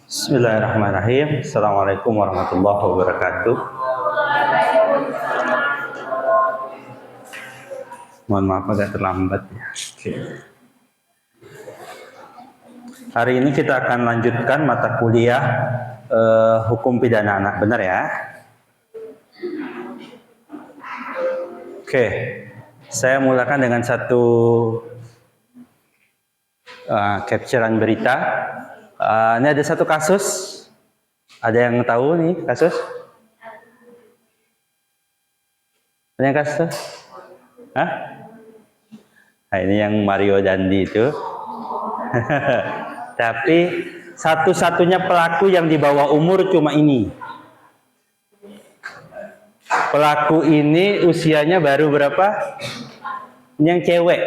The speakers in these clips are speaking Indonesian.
Bismillahirrahmanirrahim. Assalamualaikum warahmatullahi wabarakatuh. Mohon maaf agak terlambat ya. Oke. Hari ini kita akan lanjutkan mata kuliah hukum pidana anak, benar ya? Oke, saya mulakan dengan satu capturean berita. Ini ada satu kasus. Ada yang tahu nih kasus? Ada yang kasus? Hah? Nah, ini yang Mario Dandi itu. Tapi satu-satunya pelaku yang di bawah umur cuma ini. Pelaku ini usianya baru berapa? Ini yang cewek.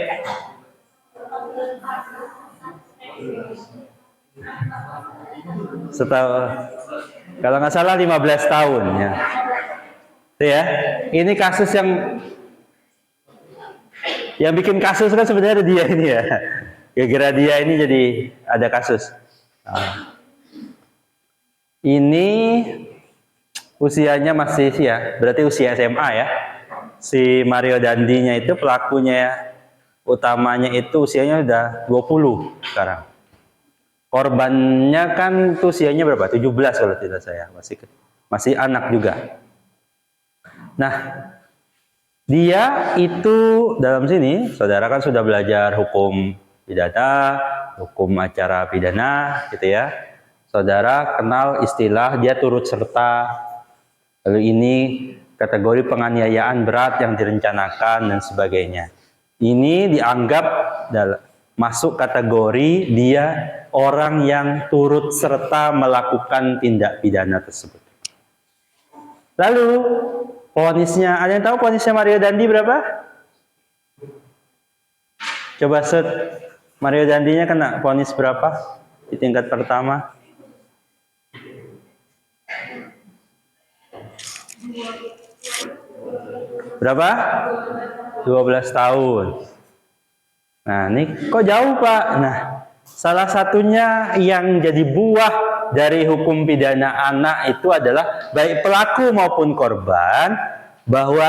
Kalau nggak salah 15 tahun ya. Itu ya. Ini kasus yang bikin kasus kan sebenarnya dia ini ya. Gara-gara dia ini jadi ada kasus. Nah. Ini usianya masih ya, berarti usia SMA ya. Si Mario Dandinya itu pelakunya utamanya itu usianya udah 20 sekarang. Korbannya kan tuh usianya berapa? 17 kalau tidak saya, masih anak juga. Nah, dia itu dalam sini, saudara kan sudah belajar hukum pidana, hukum acara pidana, gitu ya. Saudara kenal istilah dia turut serta. Lalu ini kategori penganiayaan berat yang direncanakan dan sebagainya. Ini dianggap masuk kategori dia orang yang turut serta melakukan tindak pidana tersebut. Lalu vonisnya, ada yang tahu vonisnya Mario Dandi berapa? Coba set Mario Dandinya kena vonis berapa di tingkat pertama? Berapa? 12 tahun. Nah, ini kok jauh, Pak? Nah, salah satunya yang jadi buah dari hukum pidana anak itu adalah baik pelaku maupun korban bahwa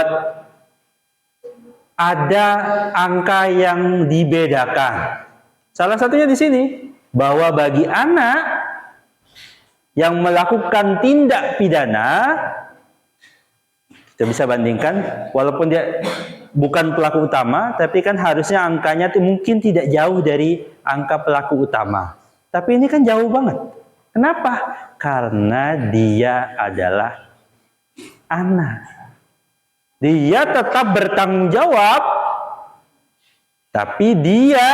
ada angka yang dibedakan. Salah satunya di sini bahwa bagi anak yang melakukan tindak pidana, kita bisa bandingkan walaupun dia bukan pelaku utama, tapi kan harusnya angkanya tuh mungkin tidak jauh dari angka pelaku utama. Tapi ini kan jauh banget. Kenapa? Karena dia adalah anak. Dia tetap bertanggung jawab, tapi dia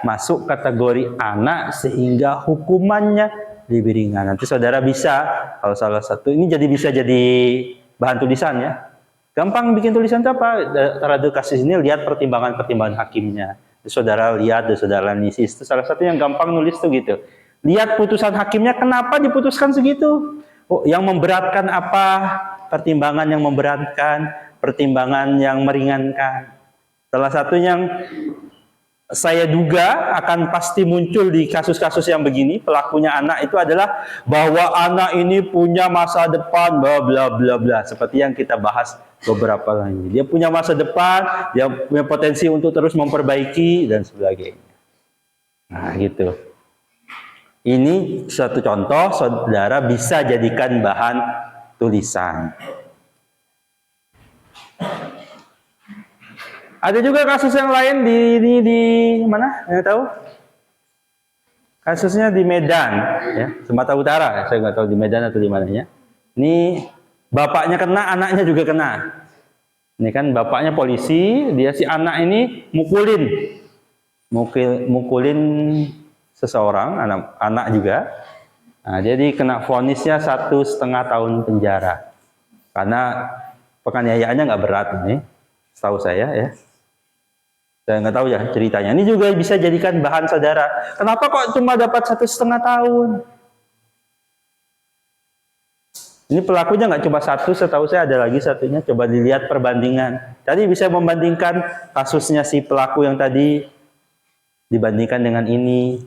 masuk kategori anak sehingga hukumannya lebih ringan. Nanti saudara bisa, kalau salah satu ini bisa jadi bahan tulisan ya. Gampang bikin tulisan itu apa? Terhadap kasus ini lihat pertimbangan-pertimbangan hakimnya. Saudara lihat, saudara analisis. Itu salah satu yang gampang nulis tuh gitu. Lihat putusan hakimnya, kenapa diputuskan segitu? Oh, yang memberatkan apa? Pertimbangan yang memberatkan, pertimbangan yang meringankan. Salah satu yang saya duga akan pasti muncul di kasus-kasus yang begini, pelakunya anak itu adalah bahwa anak ini punya masa depan, bla bla bla bla, seperti yang kita bahas beberapa lagi. Dia punya masa depan, dia punya potensi untuk terus memperbaiki dan sebagainya. Nah, gitu. Ini suatu contoh, saudara bisa jadikan bahan tulisan. Ada juga kasus yang lain di mana? Yang tahu? Kasusnya di Medan, ya, Sumatera Utara. Saya nggak tahu di Medan atau di mananya. Ini bapaknya kena, anaknya juga kena. Ini kan bapaknya polisi, dia si anak ini mukulin seseorang, anak juga. Nah, jadi kena vonisnya 1,5 tahun penjara. Karena penganiayaannya nggak berat ini, setahu saya ya. Saya nggak tahu ya ceritanya. Ini juga bisa jadikan bahan saudara. Kenapa kok cuma dapat 1,5 tahun? Ini pelakunya nggak cuma satu, setahu saya ada lagi satunya. Coba dilihat perbandingan. Tadi bisa membandingkan kasusnya si pelaku yang tadi dibandingkan dengan ini.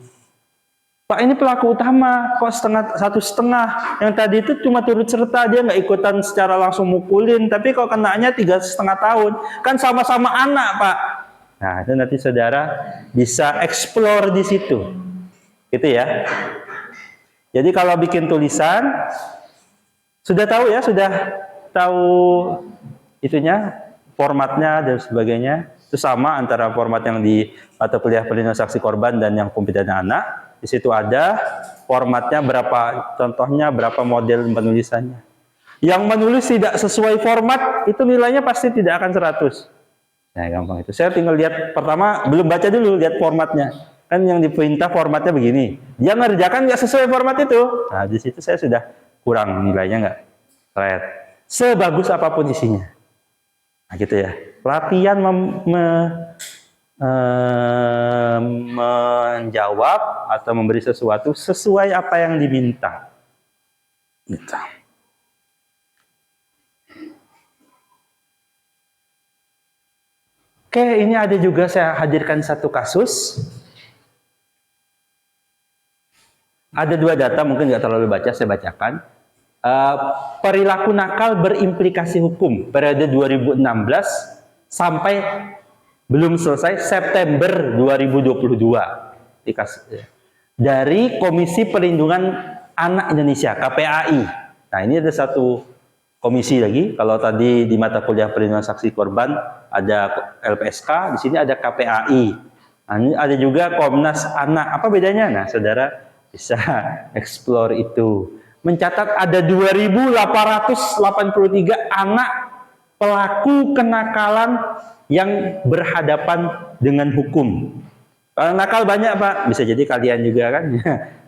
Pak, ini pelaku utama, kok 1,5. Yang tadi itu cuma turut serta, dia nggak ikutan secara langsung mukulin, tapi kok kenanya 3,5 tahun. Kan sama-sama anak, Pak. Nah, itu nanti saudara bisa explore di situ. Gitu ya. Jadi kalau bikin tulisan, sudah tahu ya, sudah tahu itunya, formatnya dan sebagainya. Itu sama antara format yang di mata kuliah perlindungan saksi korban dan yang pembedaan anak. Di situ ada formatnya berapa, contohnya berapa model penulisannya. Yang menulis tidak sesuai format, itu nilainya pasti tidak akan 100. Nah, gampang itu. Saya tinggal lihat, pertama belum baca dulu, lihat formatnya. Kan yang diperintah formatnya begini. Dia ngerjakan nggak sesuai format itu. Nah, di situ saya sudah kurang nilainya nggak right. Sebagus apapun isinya. Nah, gitu ya. Latihan menjawab atau memberi sesuatu sesuai apa yang diminta. Gitu. Oke, ini ada juga saya hadirkan satu kasus. Ada 2 data, mungkin nggak terlalu baca, saya bacakan. Perilaku nakal berimplikasi hukum periode 2016 sampai belum selesai September 2022 dari Komisi Perlindungan Anak Indonesia (KPAI). Nah, ini ada satu komisi lagi. Kalau tadi di mata kuliah perlindungan saksi korban ada LPSK, di sini ada KPAI. Nah, ini ada juga Komnas Anak. Apa bedanya? Nah, saudara bisa explore itu. Mencatat ada 2.883 anak pelaku kenakalan yang berhadapan dengan hukum. Kalau nakal banyak, Pak, bisa jadi kalian juga kan.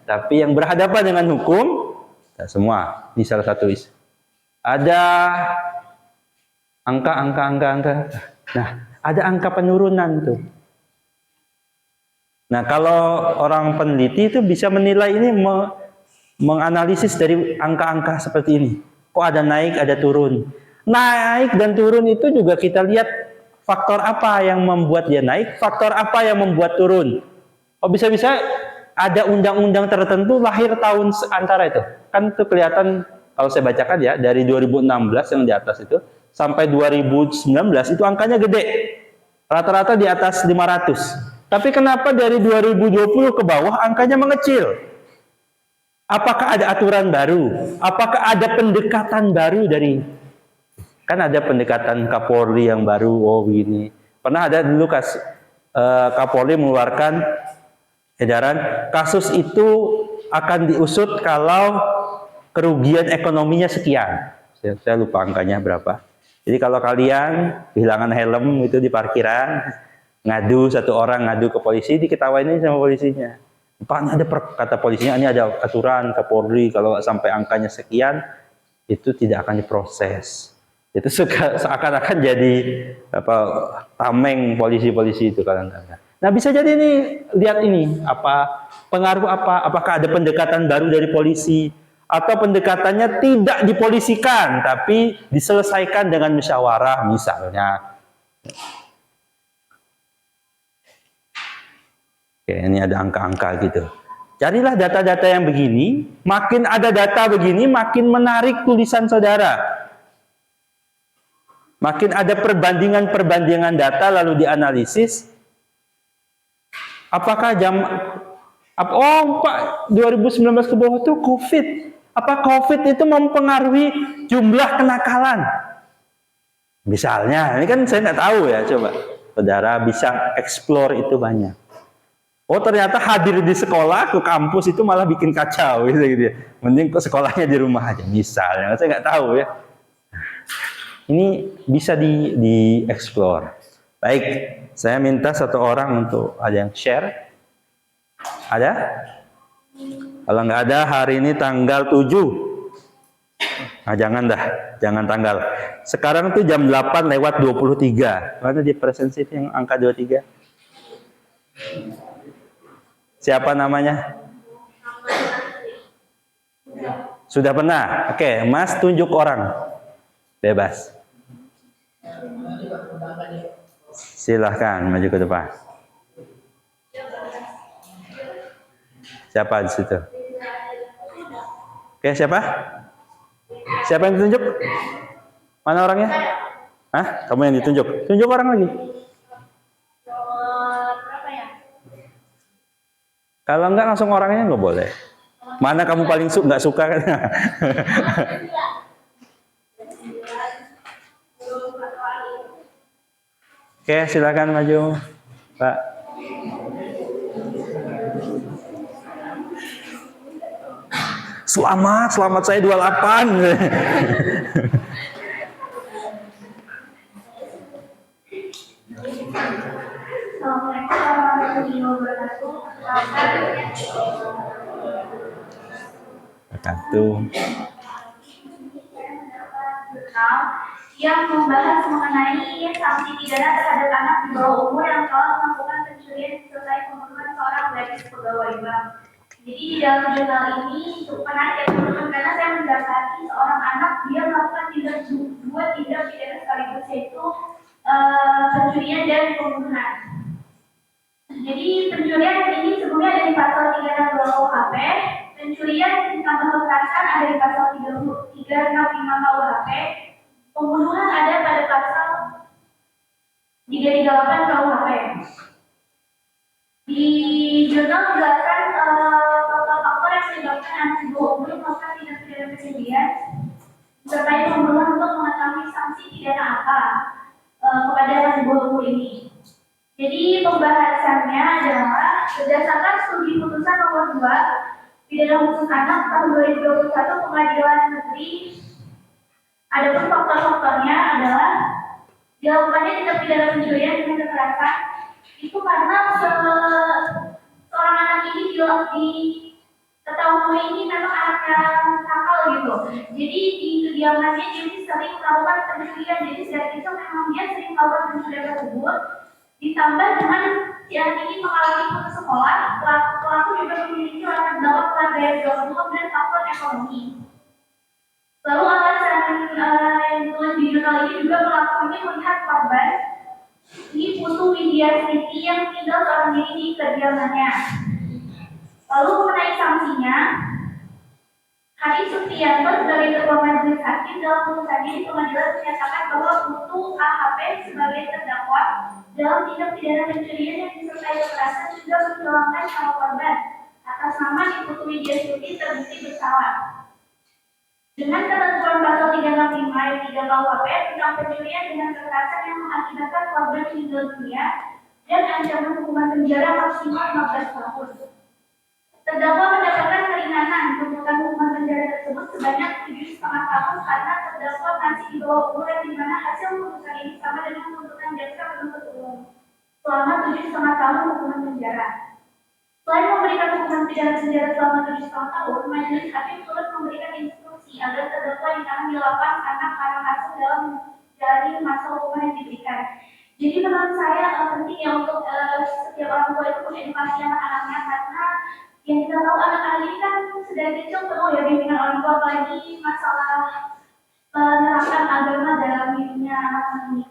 Tapi yang berhadapan dengan hukum, nah, semua. Ini salah satu. Ada angka. Nah, ada angka penurunan tuh. Nah, kalau orang peneliti itu bisa menilai ini, menganalisis dari angka-angka seperti ini. Kok ada naik, ada turun. Naik dan turun itu juga kita lihat faktor apa yang membuat dia naik, faktor apa yang membuat turun. Oh, bisa-bisa ada undang-undang tertentu lahir tahun antara itu. Kan itu kelihatan kalau saya bacakan ya, dari 2016 yang di atas itu sampai 2019 itu angkanya gede. Rata-rata di atas 500. Tapi kenapa dari 2020 ke bawah angkanya mengecil? Apakah ada aturan baru? Apakah ada pendekatan baru dari... Kan ada pendekatan Kapolri yang baru, oh begini. Pernah ada dulu Kapolri mengeluarkan edaran, kasus itu akan diusut kalau kerugian ekonominya sekian. Saya lupa angkanya berapa. Jadi kalau kalian kehilangan helm itu di parkiran, ngadu, satu orang ngadu ke polisi, diketawain sama polisinya. Pak, ada kata polisinya, ini ada aturan Kapolri, kalau sampai angkanya sekian, itu tidak akan diproses. Itu seakan-akan jadi tameng polisi-polisi itu kadang-kadang. Nah, bisa jadi nih, lihat ini, pengaruh apakah ada pendekatan baru dari polisi, atau pendekatannya tidak dipolisikan, tapi diselesaikan dengan musyawarah misalnya. Oke, ini ada angka-angka gitu. Carilah data-data yang begini, makin ada data begini, makin menarik tulisan saudara. Makin ada perbandingan-perbandingan data lalu dianalisis. Apakah Pak, 2019 ke bawah itu COVID. Apa COVID itu mempengaruhi jumlah kenakalan? Misalnya, ini kan saya nggak tahu ya, coba. Saudara bisa explore itu banyak. Oh, ternyata hadir di sekolah, ke kampus itu malah bikin kacau gitu ya. Mending ke sekolahnya di rumah aja, misalnya. Saya nggak tahu ya. Ini bisa di-explore. Baik, saya minta satu orang untuk ada yang share. Ada? Kalau nggak ada, hari ini tanggal 7. Nah, jangan tanggal. Sekarang tuh jam 8:23. Mana di presensi yang angka 23? Siapa namanya? Sudah pernah? Oke, Mas tunjuk orang. Bebas. Silahkan maju ke depan. Siapa di situ? Oke, siapa? Siapa yang ditunjuk? Mana orangnya? Hah? Kamu yang ditunjuk? Tunjuk orang lagi. Kalau enggak langsung orangnya nggak boleh. Mana kamu paling nggak suka kan? Oke, silakan maju, Pak. Selamat saya 28. Yang membahas mengenai sanksi pidana terhadap anak di bawah umur yang telah melakukan pencurian disertai pembunuhan seorang gadis pegawai bank. Jadi di dalam jurnal ini menarik ya teman-teman, karena saya mendapati seorang anak dia melakukan dua tindak pidana sekaligus, yaitu pencurian dan pembunuhan. Jadi pencurian ini sebelumnya ada di pasal 362 KUHP, pencurian ditambah kekerasan ada di pasal 365 KUHP, pembunuhan ada pada pasal 338 KUHP. Di jurnal dijelaskan faktor-faktor yang menyebabkan anak di bawah umur melakukan tindak pidana pencurian disertai pembunuhan untuk mengetahui sanksi pidana apa kepada anak di bawah umur ini. Jadi pembahasannya adalah berdasarkan studi putusan nomor 2 pidana khusus anak tahun 2021 Pengadilan Negeri. Adapun faktor-faktornya adalah dilakukannya tindak pidana pencurian dengan kekerasan itu karena seorang anak ini diketahui ini memang anaknya nakal gitu. Jadi di kediamannya dia sering melakukan pencurian. Jadi dari itu memang dia sering melakukan pencurian tersebut. Ditambah dengan yang ini mengalami putus sekolah, pelaku juga memiliki latar belakang keluarga yang jauh dan faktor ekonomi. Lalu alasan yang ditulis di jurnal ini juga pelakunya melihat korban ini Putu Widya Siti yang tinggal seorang diri di kediamannya. Lalu mengenai sanksinya, Hari Supriyanto sebagai Ketua Majelis Hakim dalam putusannya di pengadilan menyatakan bahwa Putu AHP sebagai terdakwa dalam tindak pidana pencurian yang disertai kekerasan juga menghilangkan nyawa korban atas nama Putu Widya Siti terbukti bersalah. Dengan ketentuan pasal 365 ayat 3 KUHP tentang pencurian dengan kekerasan yang mengakibatkan korban meninggal dunia dan ancaman hukuman penjara maksimal 15 tahun. Terdakwa mendapatkan keringanan tuntutan hukuman penjara tersebut sebanyak 7,5 tahun karena terdakwa masih di bawah umur yang dimana hasil putusan ini sama dengan tuntutan jaksa penuntut umum selama 7,5 tahun hukuman penjara. Selain memberikan hukuman pidana penjara selama 7,5 tahun, Majelis Hakim turut memberikan instruksi agar terdakwa ditahan di lapas anak karang asuh dalam dari masa hukuman yang diberikan. Jadi menurut saya penting ya untuk setiap orang tua itu mengedukasi anak-anaknya, karena yang kita tahu anak-anak ini kan sedari kecil penuh ya bimbingan orang tua, apalagi masalah menerapkan agama dalam dirinya anak-anak ini.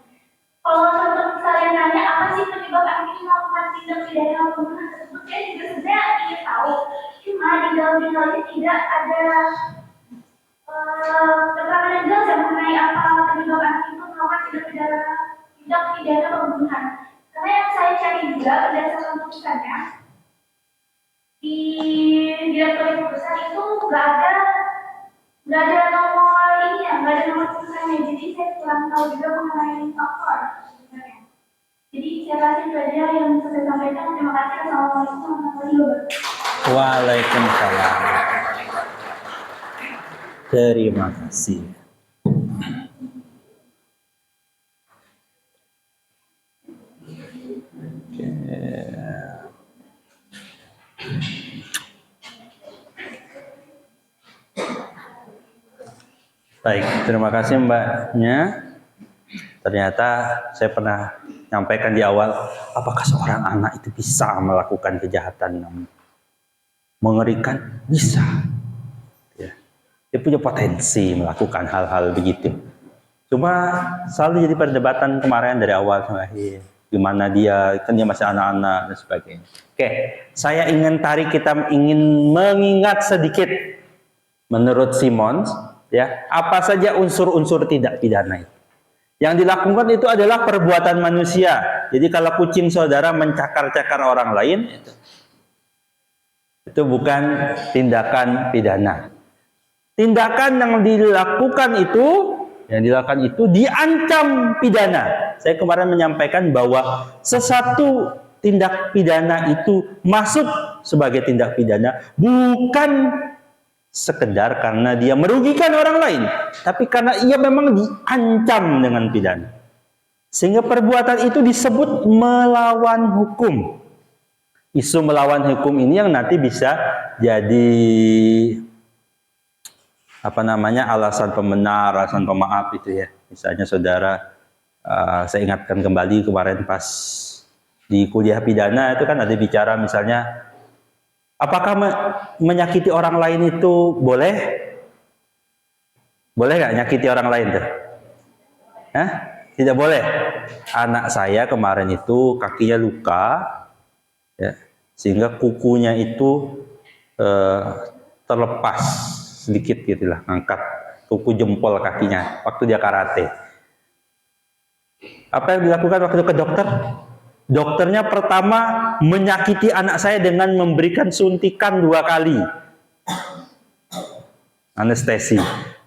Kalau teman-teman sekalian nanya apa sih penyebab anak ini melakukan tindak pidana pembunuhan tersebut, saya juga sebenarnya ingin tahu. Cuma di dalam jurnal ini tidak ada keterangan yang jelas yang mengenai apa penyebab anak itu melakukan tindak pidana pembunuhan. Karena yang saya cari juga berdasarkan putusannya di direktur putusan itu nggak ada nomor ini ya, nggak ada nomor putusannya. Jadi saya kurang tahu juga mengenai faktor sebenarnya. Jadi saya kasih itu aja yang bisa saya sampaikan. Terima kasih. Assalamualaikum warahmatullahi wabarakatuh. Waalaikumsalam. Terima kasih. Baik, terima kasih Mbaknya. Ternyata saya pernah nyampaikan di awal, apakah seorang anak itu bisa melakukan kejahatan yang mengerikan? Bisa. Ya. Dia punya potensi melakukan hal-hal begitu. Cuma selalu jadi perdebatan kemarin dari awal sampai akhir. gimana dia, kan dia masih anak-anak dan sebagainya. Oke, saya ingin mengingat sedikit menurut Simons, ya, apa saja unsur-unsur tindak pidana itu. Yang dilakukan itu adalah perbuatan manusia. Jadi kalau kucing saudara mencakar-cakar orang lain, itu bukan tindakan pidana. Tindakan yang dilakukan itu diancam pidana. Saya kemarin menyampaikan bahwa sesuatu tindak pidana itu masuk sebagai tindak pidana bukan sekedar karena dia merugikan orang lain, tapi karena ia memang diancam dengan pidana. Sehingga perbuatan itu disebut melawan hukum. Isu melawan hukum ini yang nanti bisa jadi alasan pembenar, alasan pemaaf itu ya. Misalnya saudara, saya ingatkan kembali kemarin pas di kuliah pidana itu kan ada bicara misalnya, apakah menyakiti orang lain itu boleh? Boleh nggak nyakiti orang lain tuh? Hah? Tidak boleh. Anak saya kemarin itu kakinya luka, ya, sehingga kukunya itu terlepas sedikit gitulah, ngangkat kuku jempol kakinya waktu dia karate. Apa yang dilakukan waktu ke dokter? Dokternya pertama menyakiti anak saya dengan memberikan suntikan 2 kali anestesi.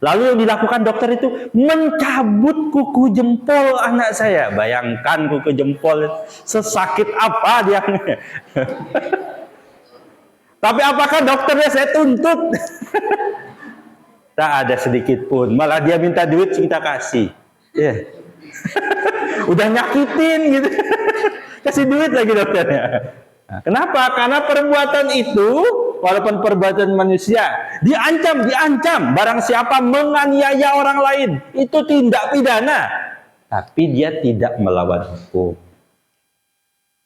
Lalu yang dilakukan dokter itu mencabut kuku jempol anak saya. Bayangkan kuku jempol sesakit apa dia. Tapi apakah dokternya saya tuntut? Tak ada sedikit pun. Malah dia minta duit kita kasih. Yeah. Udah nyakitin gitu. Kasih duit lagi dokternya. Nah, kenapa? Karena perbuatan itu, walaupun perbuatan manusia, diancam. Barang siapa menganiaya orang lain, itu tindak pidana. Tapi dia tidak melawan hukum.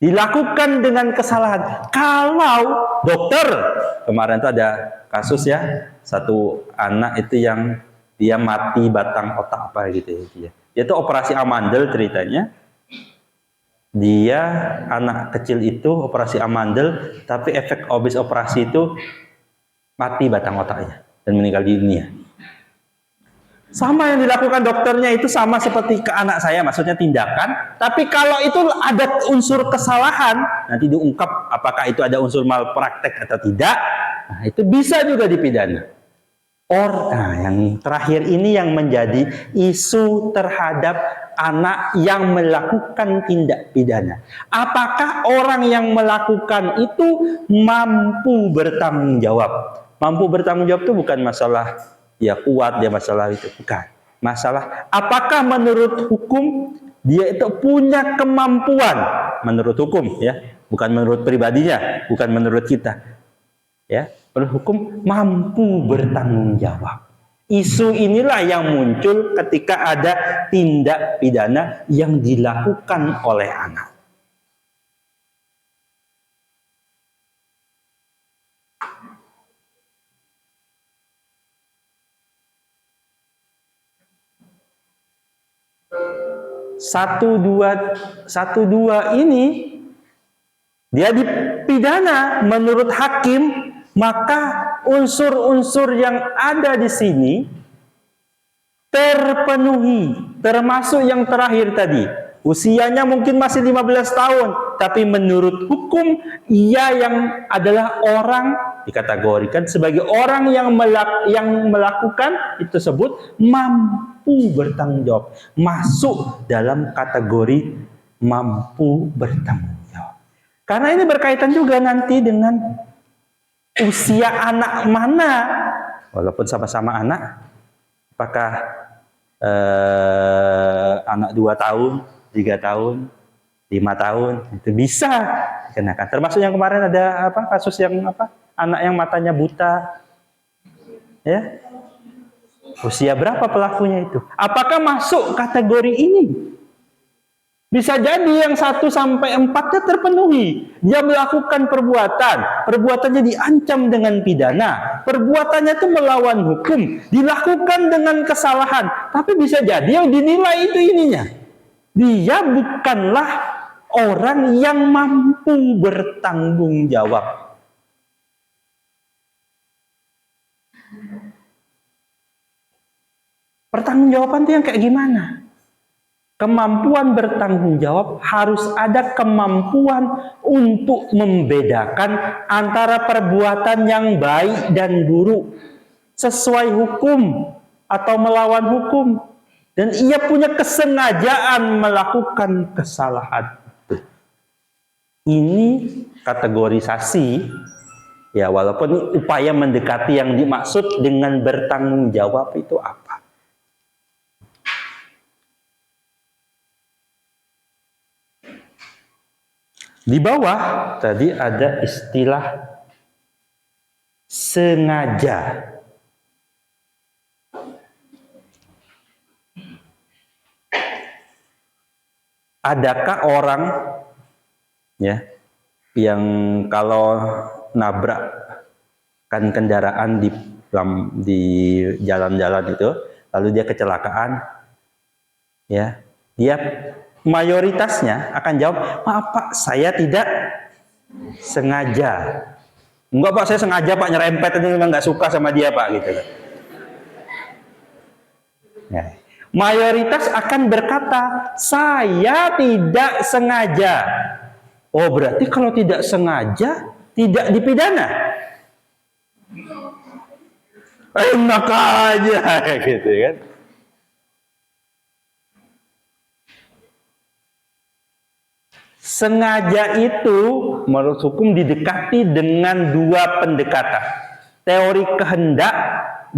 Dilakukan dengan kesalahan. Kalau dokter, kemarin itu ada kasus ya, satu anak itu yang dia mati batang otak apa gitu ya. Dia itu operasi amandel ceritanya. Dia anak kecil itu operasi amandel, tapi efek habis operasi itu mati batang otaknya dan meninggal dunia. Sama yang dilakukan dokternya itu sama seperti ke anak saya, maksudnya tindakan. Tapi kalau itu ada unsur kesalahan, nanti diungkap apakah itu ada unsur malpraktek atau tidak. Nah, itu bisa juga dipidana. Nah, yang terakhir ini yang menjadi isu terhadap anak yang melakukan tindak pidana. Apakah orang yang melakukan itu mampu bertanggung jawab? Mampu bertanggung jawab itu bukan masalah dia kuat, dia masalah itu. Bukan. Masalah apakah menurut hukum dia itu punya kemampuan menurut hukum ya, bukan menurut pribadinya, bukan menurut kita. Ya, menurut hukum mampu bertanggung jawab. Isu inilah yang muncul ketika ada tindak pidana yang dilakukan oleh anak. Satu dua ini dia dipidana menurut hakim, maka unsur-unsur yang ada di sini terpenuhi, termasuk yang terakhir tadi. Usianya mungkin masih 15 tahun, tapi menurut hukum ia yang adalah orang dikategorikan sebagai orang yang melakukan itu tersebut mampu bertanggung jawab, masuk dalam kategori mampu bertanggung jawab. Karena ini berkaitan juga nanti dengan usia anak mana, walaupun sama-sama anak, apakah anak 2 tahun, 3 tahun, 5 tahun, itu bisa dikenakan. Termasuk yang kemarin ada kasus yang anak yang matanya buta, ya, usia berapa pelakunya itu? Apakah masuk kategori ini? Bisa jadi yang 1 sampai 4-nya terpenuhi. Dia melakukan perbuatannya diancam dengan pidana. Perbuatannya itu melawan hukum, dilakukan dengan kesalahan. Tapi bisa jadi yang dinilai itu ininya. Dia bukanlah orang yang mampu bertanggung jawab. Pertanggungjawaban itu yang kayak gimana? Kemampuan bertanggung jawab harus ada kemampuan untuk membedakan antara perbuatan yang baik dan buruk, sesuai hukum atau melawan hukum. Dan ia punya kesengajaan melakukan kesalahan. Ini kategorisasi, ya, walaupun upaya mendekati yang dimaksud dengan bertanggung jawab itu apa. Di bawah tadi ada istilah sengaja. Adakah orang, ya, yang kalau nabrakkan kendaraan di jalan-jalan itu, lalu dia kecelakaan, ya, dia mayoritasnya akan jawab, maaf Pak, saya tidak sengaja. Enggak Pak, saya sengaja Pak, nyerempet itu memang nggak suka sama dia Pak, gitu. Ya. Mayoritas akan berkata, saya tidak sengaja. Oh, berarti kalau tidak sengaja, tidak dipidana. Enak aja, gitu kan. Sengaja itu menurut hukum didekati dengan dua pendekatan. Teori kehendak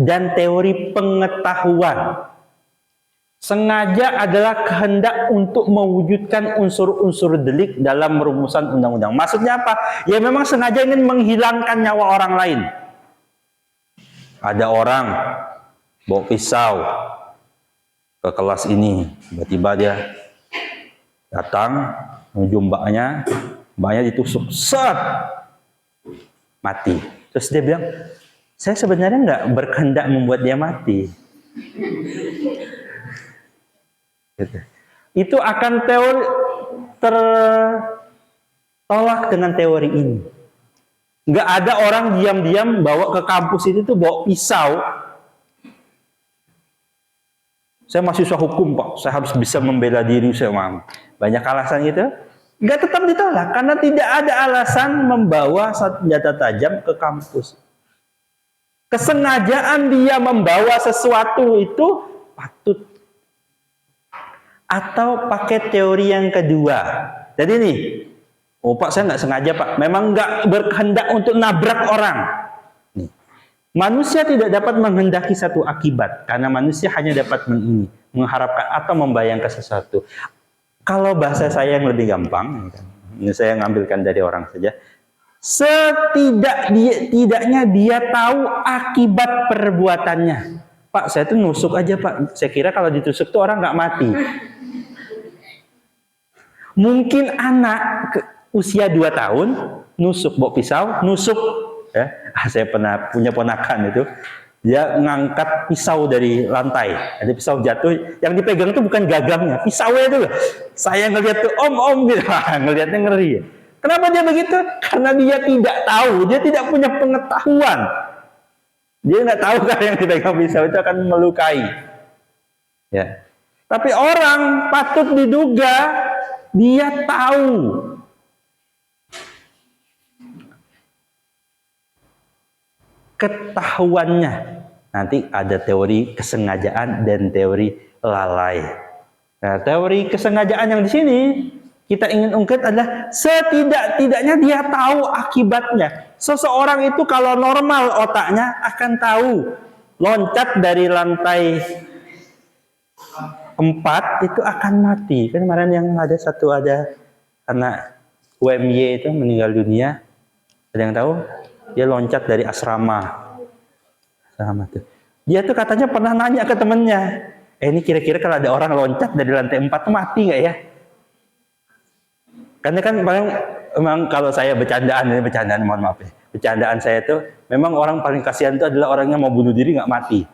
dan teori pengetahuan. Sengaja adalah kehendak untuk mewujudkan unsur-unsur delik dalam rumusan undang-undang. Maksudnya apa? Ya memang sengaja ingin menghilangkan nyawa orang lain. Ada orang bawa pisau ke kelas ini. Tiba-tiba dia datang, menuju mbaknya ditusuk, set, mati. Terus dia bilang, saya sebenarnya nggak berkehendak membuat dia mati. Gitu. Itu akan tertolak dengan teori ini. Nggak ada orang diam-diam bawa ke kampus ini tuh bawa pisau. Saya mahasiswa hukum Pak, saya harus bisa membela diri saya. Banyak alasan gitu. Nggak, tetap ditolak karena tidak ada alasan membawa senjata tajam ke kampus. Kesengajaan dia membawa sesuatu itu patut. Atau pakai teori yang kedua. Jadi nih, oh Pak, saya nggak sengaja Pak, memang nggak berkehendak untuk nabrak orang. Nih. Manusia tidak dapat menghendaki satu akibat, karena manusia hanya dapat mengharapkan atau membayangkan sesuatu. Kalau bahasa saya yang lebih gampang, ini saya ngambilkan dari orang saja, setidaknya dia tahu akibat perbuatannya. Pak, saya tuh nusuk aja Pak, saya kira kalau ditusuk tuh orang nggak mati. Mungkin anak usia 2 tahun nusuk, bawa pisau, nusuk. Ya, saya pernah punya ponakan itu, dia ngangkat pisau dari lantai. Ada pisau jatuh, yang dipegang itu bukan gagangnya, pisaunya itu. Saya ngelihat tuh om gitu, ngelihatnya ngeri. Kenapa dia begitu? Karena dia tidak tahu, dia tidak punya pengetahuan. Dia nggak tahu kalau yang dipegang pisau itu akan melukai. Ya. Tapi orang patut diduga dia tahu. Ketahuannya. Nanti ada teori kesengajaan dan teori lalai. Nah, teori kesengajaan yang di sini kita ingin ungkit adalah setidak-tidaknya dia tahu akibatnya. Seseorang itu kalau normal otaknya akan tahu loncat dari lantai 4 itu akan mati. Kan kemarin yang ada anak UMY itu meninggal dunia. Ada yang tahu? Dia loncat dari asrama tuh. Dia tuh katanya pernah nanya ke temennya, ini kira-kira kalau ada orang loncat dari lantai 4 tuh mati nggak ya? Karena kan memang kalau saya bercandaan, mohon maaf ya. Bercandaan saya tuh memang orang paling kasihan itu adalah orang yang mau bunuh diri nggak mati.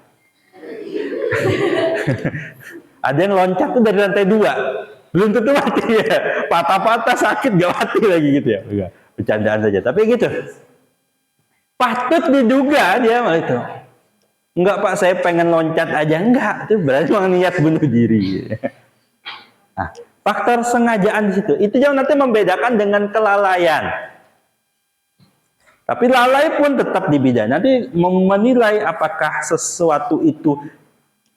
Ada yang loncat tuh dari lantai 2. belum tentu mati ya. Patah-patah sakit gak mati lagi gitu ya. Enggak, bercandaan saja. Tapi gitu. Patut diduga dia malah itu. Enggak Pak, saya pengen loncat aja. Enggak, itu berarti memang niat bunuh diri. Nah, faktor sengajaan di situ. Itu yang nanti membedakan dengan kelalaian. Tapi lalai pun tetap dipidana. Nanti menilai apakah sesuatu itu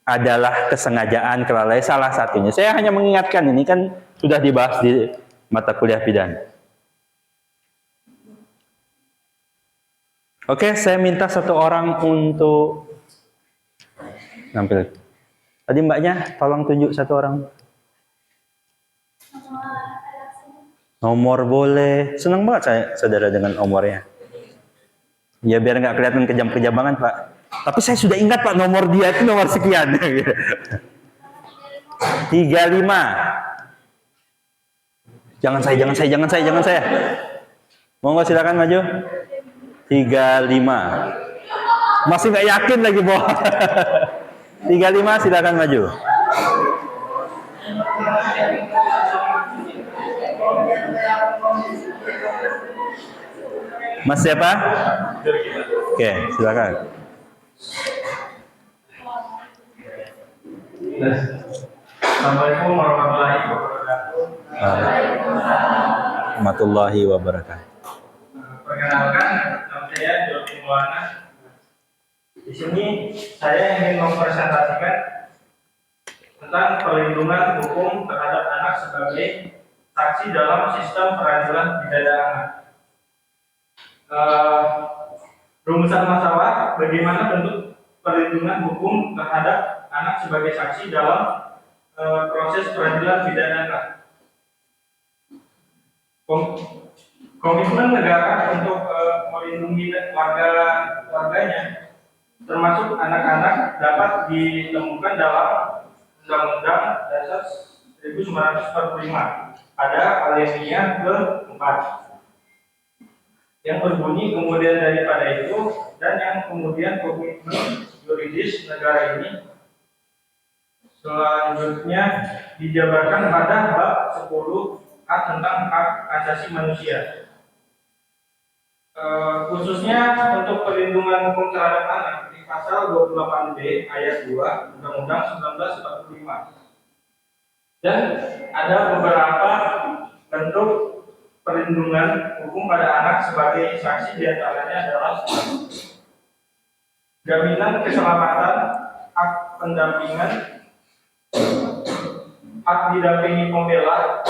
adalah kesengajaan, kelalaian, salah satunya. Saya hanya mengingatkan, ini kan sudah dibahas di mata kuliah pidana. Oke, saya minta satu orang untuk nampil. Tadi mbaknya, tolong tunjuk satu orang. Nomor boleh. Senang banget saya, saudara, dengan nomornya. Ya biar nggak kelihatan kejam-kejabangan Pak. Tapi saya sudah ingat Pak, nomor dia itu nomor sekian. 35. Jangan saya. Monggo silakan maju. 35. Masih nggak yakin lagi boh. 35 silakan maju. Mas siapa? Oke, silakan. Assalamualaikum warahmatullahi wabarakatuh. Warahmatullahi wabarakatuh. Perkenalkan, nama saya Jody Maulana. Di sini saya ingin mempresentasikan tentang perlindungan hukum terhadap anak sebagai saksi dalam sistem peradilan pidana anak. Rumusan masalah bagaimana bentuk perlindungan hukum terhadap anak sebagai saksi dalam proses peradilan pidana anak. Komitmen negara untuk melindungi warganya, termasuk anak-anak, dapat ditemukan dalam Undang-Undang Dasar 1945 pada alinea ke-4 yang berbunyi kemudian daripada itu, dan yang kemudian komitmen yuridis negara ini selanjutnya dijabarkan pada bab 10 A tentang hak asasi manusia. Khususnya untuk perlindungan hukum terhadap anak di pasal 28B ayat 2 Undang-Undang 1945. Dan ada beberapa bentuk perlindungan hukum pada anak sebagai saksi, diantaranya adalah jaminan keselamatan, hak pendampingan, hak didampingi pembela,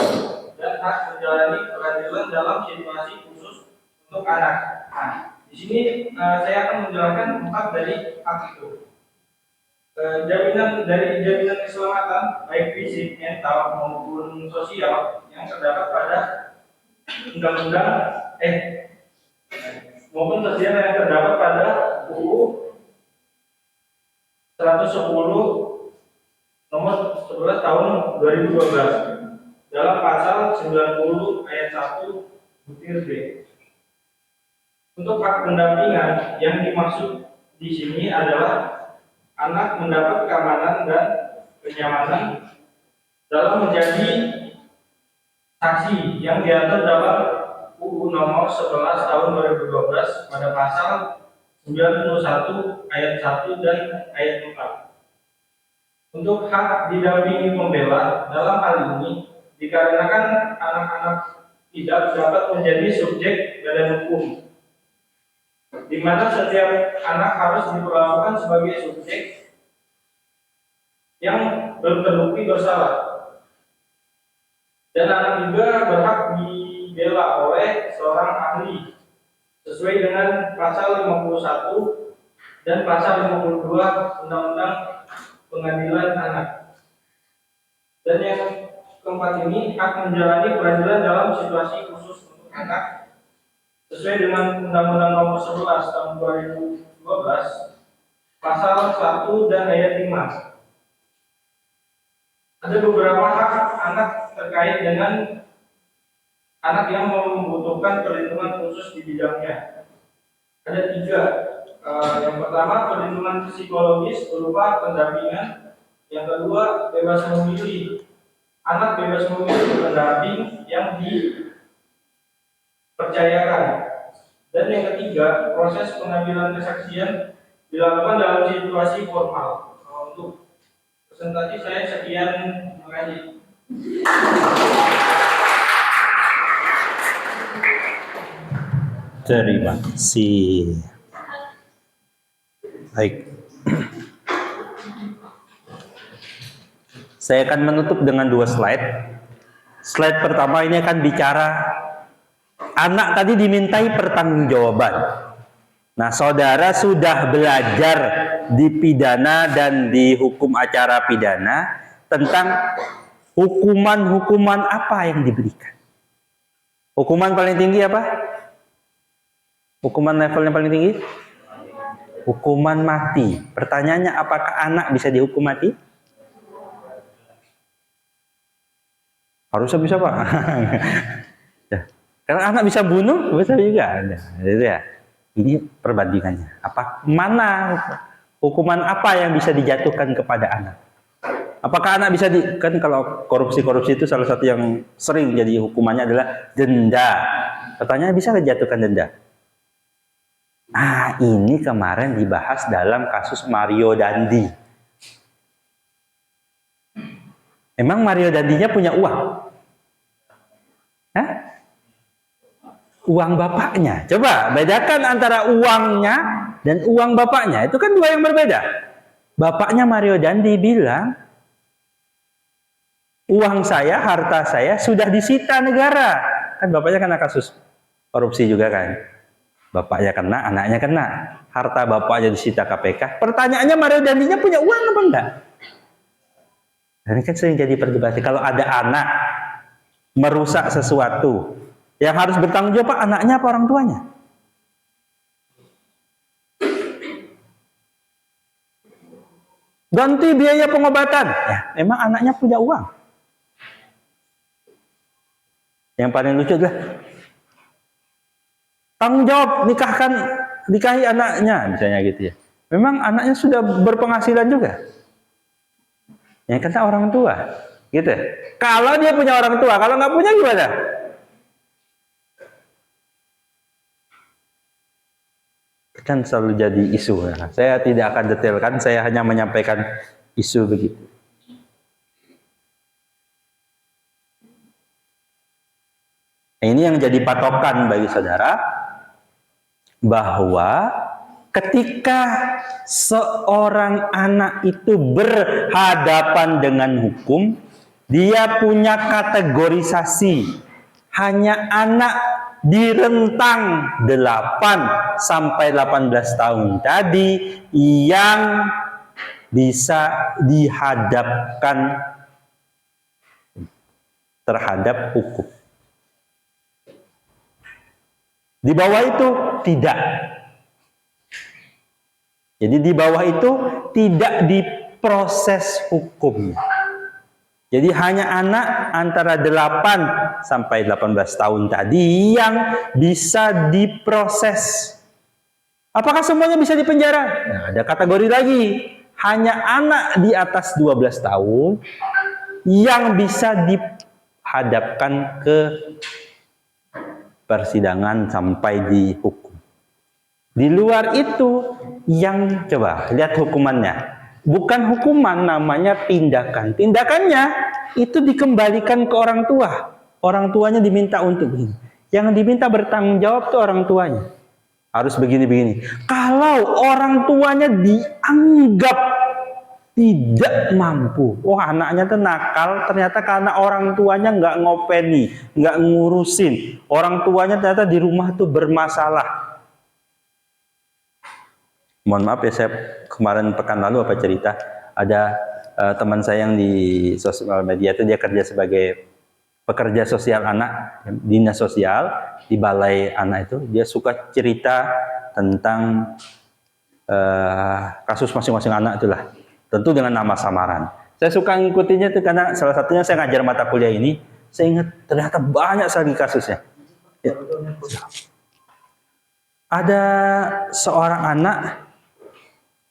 dan hak menjalani peradilan dalam situasi khusus untuk anak. Nah, di sini saya akan menjelaskan 4 dari hak itu. Jaminan keselamatan baik fisik, mental maupun sosial yang terdapat pada undang-undang maupun sosial yang terdapat pada UU 110 nomor 11 tahun 2012 dalam pasal 90 ayat 1 butir B. Untuk hak pendampingan yang dimaksud di sini adalah anak mendapat keamanan dan kenyamanan dalam menjadi saksi yang diatur dalam UU nomor 11 tahun 2012 pada pasal 91 ayat 1 dan ayat 4. Untuk hak didampingi pembela dalam hal ini dikarenakan anak-anak tidak dapat menjadi subjek badan hukum, di mana setiap anak harus diperlakukan sebagai subjek yang belum terbukti bersalah. Dan anak juga berhak dibela oleh seorang ahli sesuai dengan pasal 51 dan pasal 52 Undang-Undang Pengadilan Anak. Dan yang keempat ini, hak menjalani peradilan dalam situasi khusus untuk anak sesuai dengan Undang-Undang Nomor 11 Tahun 2012 Pasal 1 dan ayat 5. Ada beberapa hak anak terkait dengan anak yang membutuhkan perlindungan khusus di bidangnya. Ada 3. Yang pertama, perlindungan psikologis berupa pendampingan. Yang kedua, bebas memilih. anak bebas memilih pendamping yang dipercayakan. Dan yang ketiga, proses pengambilan kesaksian dilakukan dalam situasi formal. Untuk presentasi saya sekian, terima kasih. Terima kasih. Baik. Saya akan menutup dengan 2 slide. Slide pertama ini akan bicara anak tadi dimintai pertanggungjawaban. Nah, saudara sudah belajar di pidana dan di hukum acara pidana tentang hukuman-hukuman apa yang diberikan. Hukuman paling tinggi apa? Hukuman level yang paling tinggi? Hukuman mati. Pertanyaannya, apakah anak bisa dihukum mati? Harusnya bisa, Pak. Ya. Karena anak bisa bunuh, bisa juga. Nah, itu ya. Ini perbandingannya. Mana hukuman apa yang bisa dijatuhkan kepada anak? Apakah anak bisa kan kalau korupsi itu salah satu yang sering jadi hukumannya adalah denda. Pertanyaannya, bisa dijatuhkan denda? Nah, ini kemarin dibahas dalam kasus Mario Dandi. Emang Mario Dandinya punya uang? Hah? Uang bapaknya. Coba bedakan antara uangnya dan uang bapaknya. Itu kan 2 yang berbeda. Bapaknya Mario Dandi bilang, uang saya, harta saya sudah disita negara. Kan bapaknya kena kasus korupsi juga kan. Bapaknya kena, anaknya kena. Harta bapaknya disita KPK. Pertanyaannya, Mario Dandinya punya uang apa enggak? Ini kan sering jadi perdebatan. Kalau ada anak merusak sesuatu, yang harus bertanggung jawab anaknya apa orang tuanya? Ganti biaya pengobatan. Ya, emang anaknya punya uang? Yang paling lucu adalah tanggung jawab nikahi anaknya, misalnya gitu ya. Memang anaknya sudah berpenghasilan juga. Yang kata orang tua, gitu. Kalau dia punya orang tua, kalau nggak punya gimana? Kan selalu jadi isu. Nah, saya tidak akan detailkan, saya hanya menyampaikan isu begitu. Ini yang jadi patokan bagi saudara, bahwa ketika seorang anak itu berhadapan dengan hukum, dia punya kategorisasi. Hanya anak di rentang 8 sampai 18 tahun tadi yang bisa dihadapkan terhadap hukum. Di bawah itu tidak. Jadi di bawah itu tidak diproses hukumnya. Jadi hanya anak antara 8 sampai 18 tahun tadi yang bisa diproses. Apakah semuanya bisa dipenjara? Nah, ada kategori lagi. Hanya anak di atas 12 tahun yang bisa dihadapkan ke persidangan sampai dihukum. Di luar itu yang coba lihat hukumannya. Bukan hukuman, namanya tindakan. Tindakannya itu dikembalikan ke orang tua. Orang tuanya diminta untuk begini. Yang diminta bertanggung jawab tuh orang tuanya. Harus begini-begini. Kalau orang tuanya dianggap tidak mampu, wah anaknya tuh nakal, ternyata karena orang tuanya nggak ngopeni, nggak ngurusin, orang tuanya ternyata di rumah tuh bermasalah. Mohon maaf ya, saya kemarin pekan lalu apa cerita, ada teman saya yang di sosial media itu dia kerja sebagai pekerja sosial anak, dinas sosial di balai anak itu, dia suka cerita tentang kasus masing-masing anak itulah. Tentu dengan nama samaran. Saya suka ngikutinnya itu karena salah satunya saya ngajar mata kuliah ini, saya ingat ternyata banyak sekali kasusnya. Ya. Ada seorang anak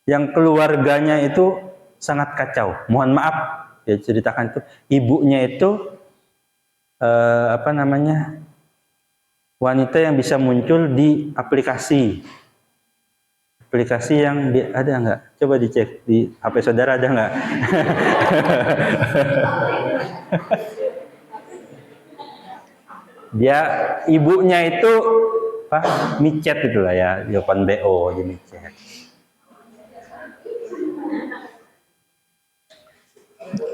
yang keluarganya itu sangat kacau. Mohon maaf, dia ceritakan itu ibunya itu apa namanya, wanita yang bisa muncul di aplikasi yang ada nggak? Coba dicek di HP saudara ada nggak? Dia ibunya itu apa? Micet itulah ya, di open BO di micet.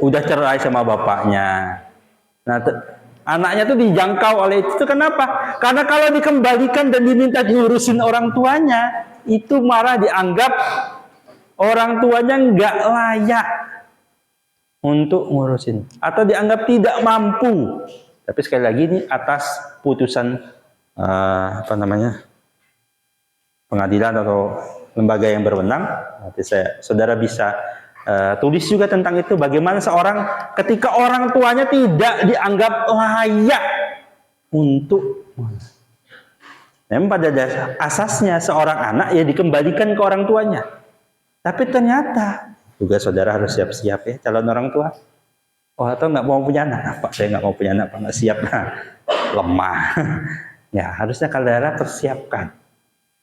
Udah cerai sama bapaknya. Nah, anaknya tuh dijangkau oleh itu. Kenapa? Karena kalau dikembalikan dan diminta diurusin orang tuanya, itu malah dianggap orang tuanya nggak layak untuk ngurusin atau dianggap tidak mampu. Tapi sekali lagi ini atas putusan apa namanya, pengadilan atau lembaga yang berwenang. Nanti saudara bisa tulis juga tentang itu, bagaimana seorang ketika orang tuanya tidak dianggap layak untuk. Memang pada dasar asasnya seorang anak ya dikembalikan ke orang tuanya. Tapi ternyata juga saudara harus siap-siap ya calon orang tua. Oh, atau nggak mau punya anak? Pak, saya nggak mau punya anak, Pak, nggak siap. Nah, lemah. Ya harusnya saudara persiapkan.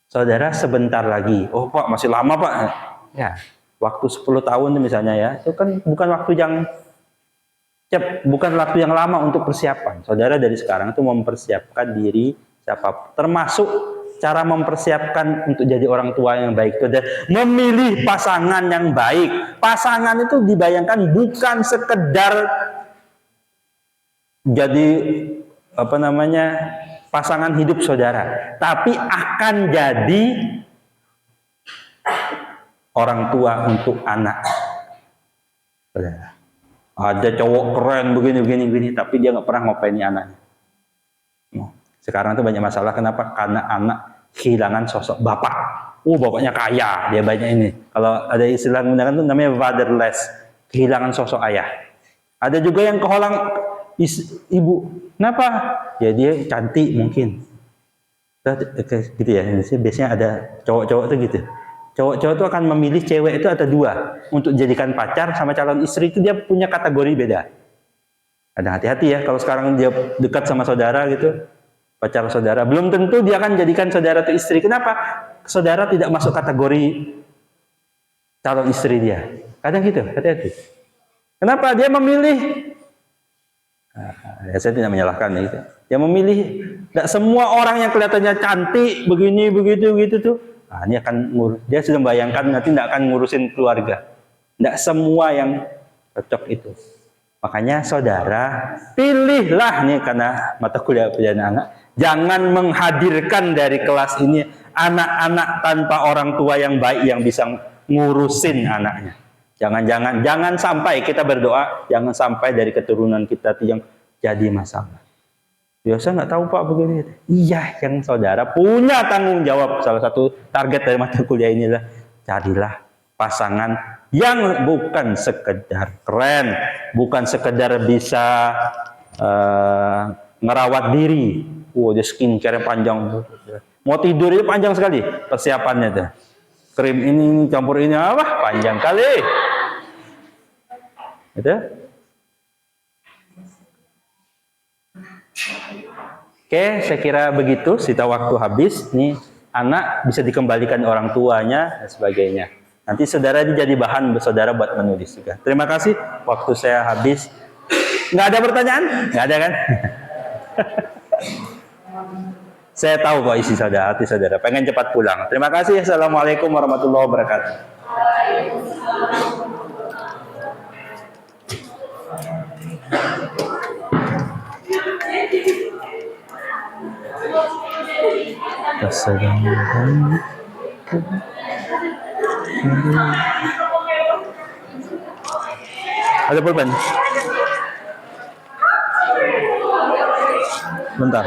Saudara sebentar lagi. Oh Pak, masih lama Pak. Ya, waktu 10 tahun misalnya ya, itu kan bukan waktu yang bukan waktu yang lama untuk persiapan. Saudara dari sekarang itu mempersiapkan diri siapa, termasuk cara mempersiapkan untuk jadi orang tua yang baik itu adalah memilih pasangan yang baik. Pasangan itu dibayangkan bukan sekedar jadi apa namanya pasangan hidup saudara, tapi akan jadi orang tua untuk anak saudara. Ada cowok keren begini, tapi dia nggak pernah ngopaini anaknya. Sekarang tuh banyak masalah. Kenapa? Karena anak kehilangan sosok bapak. Oh, bapaknya kaya, dia banyak ini. Kalau ada istilah menggunakan itu namanya fatherless, kehilangan sosok ayah. Ada juga yang kehilangan ibu. Kenapa? Ya dia cantik mungkin. Gitu ya. Biasanya ada cowok-cowok tuh gitu. Cowok-cowok itu akan memilih cewek itu ada dua untuk jadikan pacar sama calon istri, itu dia punya kategori beda. Ada hati-hati ya kalau sekarang dia dekat sama saudara gitu. Pacar saudara, belum tentu dia akan jadikan saudara itu istri. Kenapa? Saudara tidak masuk kategori calon istri dia. Kadang gitu, hati-hati. Kenapa? Dia memilih, ya saya tidak menyalahkan gitu. Dia memilih, tidak semua orang yang kelihatannya cantik, begini, begitu, gitu tuh. Nah, ini akan dia sudah membayangkan nanti tidak akan ngurusin keluarga. Tidak semua yang cocok itu. Makanya saudara, pilihlah nih karena mata kuliah pilihan anak. Jangan menghadirkan dari kelas ini anak-anak tanpa orang tua yang baik yang bisa ngurusin anaknya. Jangan sampai kita berdoa, jangan sampai dari keturunan kita yang jadi masalah. Biasa nggak tahu Pak begini. Iya, yang saudara punya tanggung jawab. Salah satu target dari mata kuliah inilah carilah pasangan yang bukan sekedar keren, bukan sekedar bisa merawat diri. Dia skincare panjang, mau tidur itu panjang sekali persiapannya tuh. Krim ini campur ini apa? Panjang kali. Gitu. Oke, saya kira begitu. Sita waktu habis. Nih anak bisa dikembalikan orang tuanya dan sebagainya. Nanti saudara jadi bahan saudara buat menulis juga. Terima kasih. Waktu saya habis. Nggak ada pertanyaan? Nggak ada kan? Saya tahu kok isi saudara, hati saudara. Pengen cepat pulang. Terima kasih. Assalamualaikum warahmatullahi wabarakatuh. Ada pulpen? Bentar.